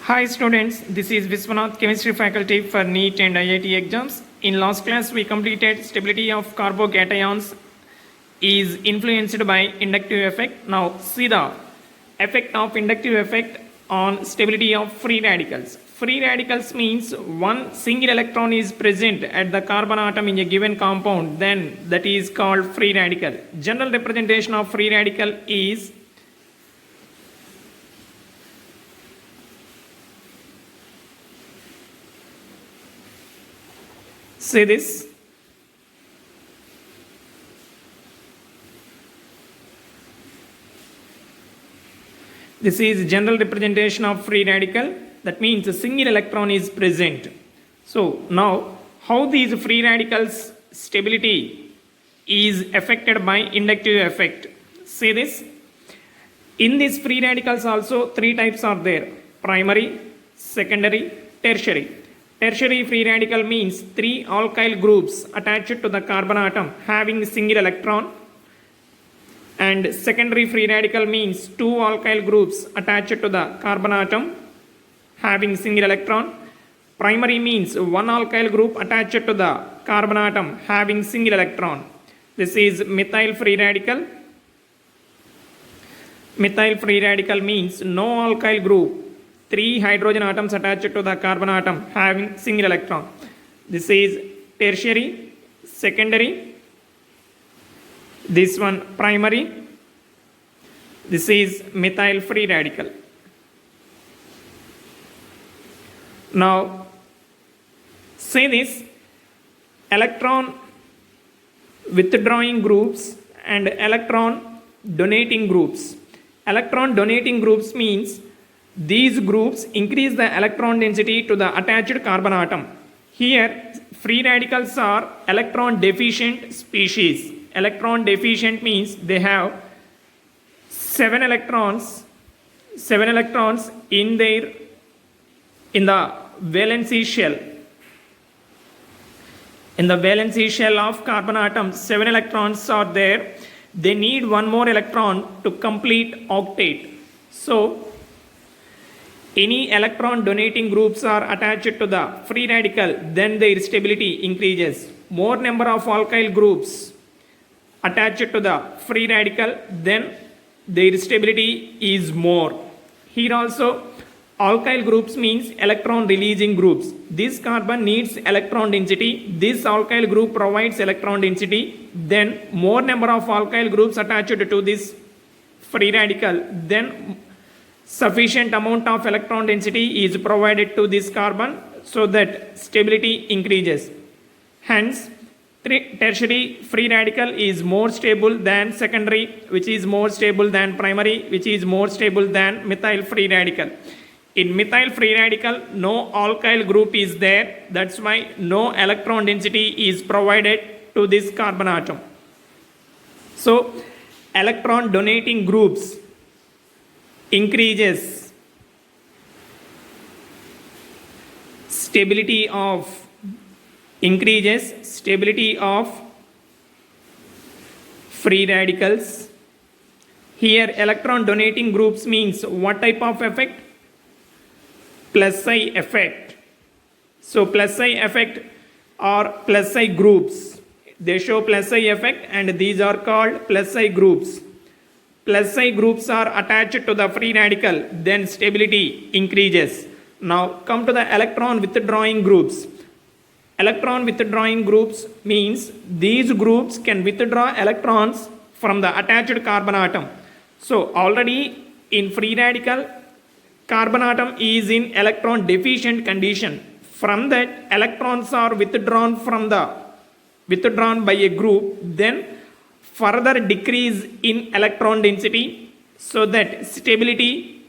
Hi students, this is Viswanath, chemistry faculty for NEET and IIT exams. In last class we completed stability of carbocations is influenced by inductive effect. Now see the effect of inductive effect on stability of free radicals. Free radicals means one single electron is present at the carbon atom in a given compound, then that is called free radical. General representation of free radical is say this. This is general representation of free radical. That means a single electron is present. So now how these free radicals stability is affected by inductive effect. See this. In these free radicals also three types are there: primary, secondary, tertiary. Tertiary free radical means three alkyl groups attached to the carbon atom having a single electron, and secondary free radical means two alkyl groups attached to the carbon atom having single electron. Primary means one alkyl group attached to the carbon atom having single electron. This is methyl free radical. Methyl free radical means no alkyl group, three hydrogen atoms attached to the carbon atom having single electron. This is tertiary. Secondary, this one primary. This is methyl free radical. Now say this: electron withdrawing groups and electron donating groups. Electron donating groups means these groups increase the electron density to the attached carbon atom. Here free radicals are electron deficient species. Electron deficient means they have 7 electrons in the valency shell. In the valency shell of carbon atom, 7 electrons are there. They need one more electron to complete octet. So any electron donating groups are attached to the free radical, then their stability increases. More number of alkyl groups attached to the free radical, then their stability is more. Here also alkyl groups means electron releasing groups. This carbon needs electron density. This alkyl group provides electron density. Then more number of alkyl groups attached to this free radical, then sufficient amount of electron density is provided to this carbon so that stability increases. Hence tertiary free radical is more stable than secondary, which is more stable than primary, which is more stable than methyl free radical. In methyl free radical, no alkyl group is there. That's why no electron density is provided to this carbon atom. So electron donating groups increases stability of free radicals. Here electron donating groups means what type of effect? Plus I effect. So plus I effect or plus I groups. They show plus I effect and these are called plus I groups. Plus I groups are attached to the free radical, then stability increases. Now come to the electron withdrawing groups. Electron withdrawing groups means these groups can withdraw electrons from the attached carbon atom. So already in free radical, carbon atom is in electron deficient condition. From that, electrons are withdrawn by a group, then further decrease in electron density so that stability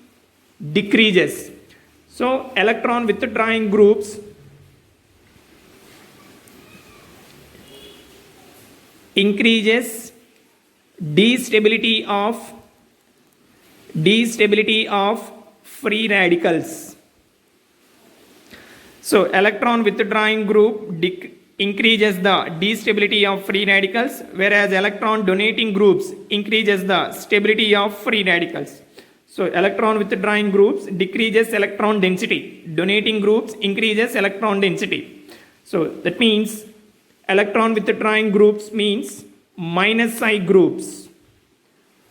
decreases. So electron withdrawing groups increases destability of free radicals. So electron withdrawing group increases the destability of free radicals, whereas electron donating groups increases the stability of free radicals. So electron withdrawing groups decreases electron density. Donating groups increases electron density. So that means electron withdrawing groups means minus I groups.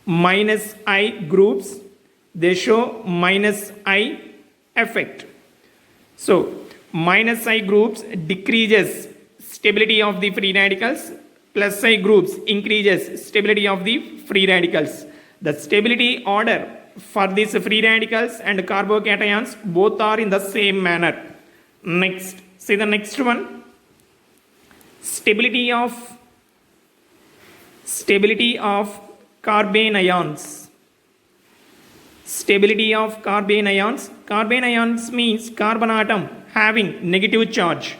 Minus I groups, they show minus I effect. So minus I groups decreases stability of the free radicals, plus I groups increases stability of the free radicals. The stability order for these free radicals and carbocations both are in the same manner. Next, see the next one. Stability of carbene ions. Stability of carbene ions. Carbene ions means carbon atom having negative charge.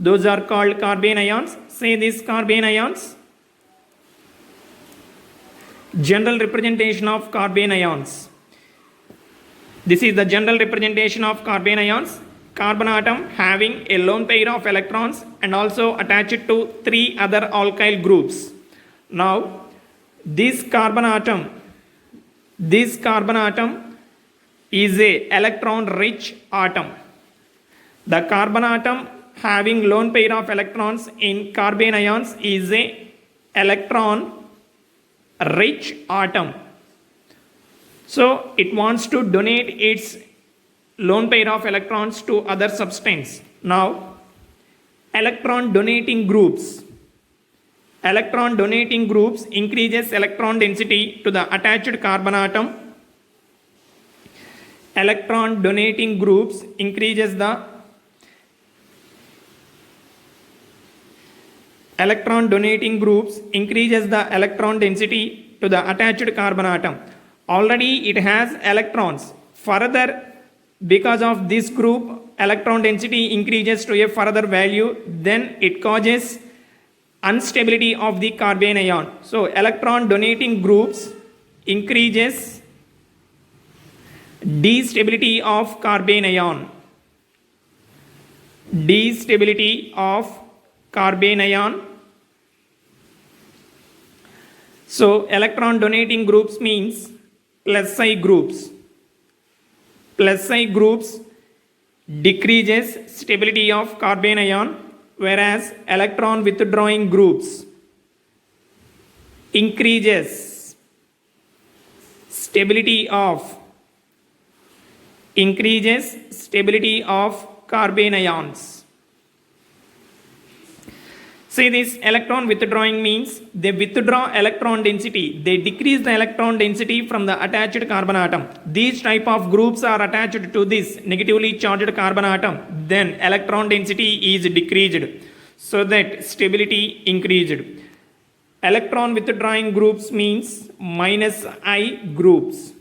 Those are called carbene ions. Say these carbene ions. General representation of carbene ions. This is the general representation of carbene ions. Carbon atom having a lone pair of electrons and also attached to 3 other alkyl groups. Now, this carbon atom is a electron rich atom. The carbon atom having lone pair of electrons in carbene ions is a electron rich atom. So it wants to donate its lone pair of electrons to other substance. Now, electron donating groups increases electron density to the attached carbon atom. Electron donating groups increases the electron density to the attached carbon atom. Already it has electrons. Further, because of this group, electron density increases to a further value, then it causes instability of the carbene ion. So electron donating groups increases destability of carbene ion. Destability of carbene ion. So electron donating groups means plus I groups. Plus I groups decreases stability of carbene ion, whereas electron withdrawing groups increases stability of carbene ions. Say this electron withdrawing means they withdraw electron density. They decrease the electron density from the attached carbon atom. These type of groups are attached to this negatively charged carbon atom. Then electron density is decreased so that stability increased. Electron withdrawing groups means minus I groups.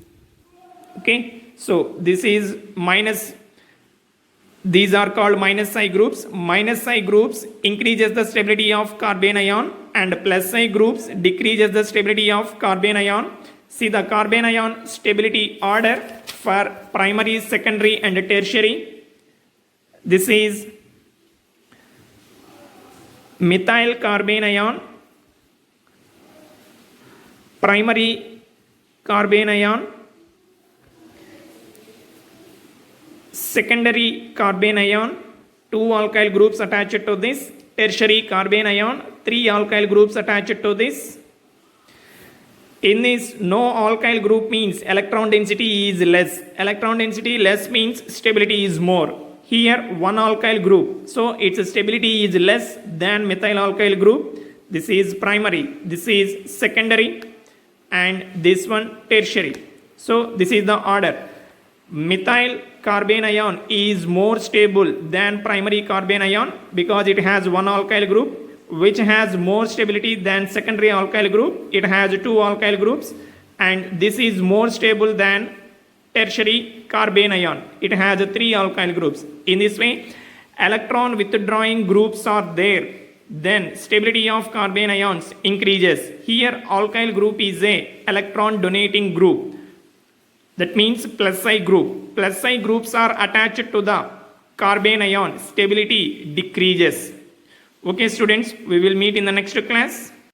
Okay. So this is minus. These are called minus I groups. Minus I groups increases the stability of carbene ion and plus I groups decreases the stability of carbene ion. See the carbene ion stability order for primary, secondary and tertiary. This is methyl carbene ion, primary carbene ion, secondary carbene ion, 2 alkyl groups attached to this, tertiary carbene ion, 3 alkyl groups attached to this. In this, no alkyl group means electron density is less. Electron density less means stability is more. Here 1 alkyl group, so its stability is less than methyl alkyl group. This is primary, this is secondary and this one tertiary. So this is the order. Methyl carbene ion is more stable than primary carbene ion because it has 1 alkyl group, which has more stability than secondary alkyl group. It has 2 alkyl groups, and this is more stable than tertiary carbene ion. It has 3 alkyl groups. In this way, electron withdrawing groups are there, then stability of carbene ions increases. Here alkyl group is a electron donating group. That means plus I group. Plus I groups are attached to the carbene ion. Stability decreases. Okay students, we will meet in the next class.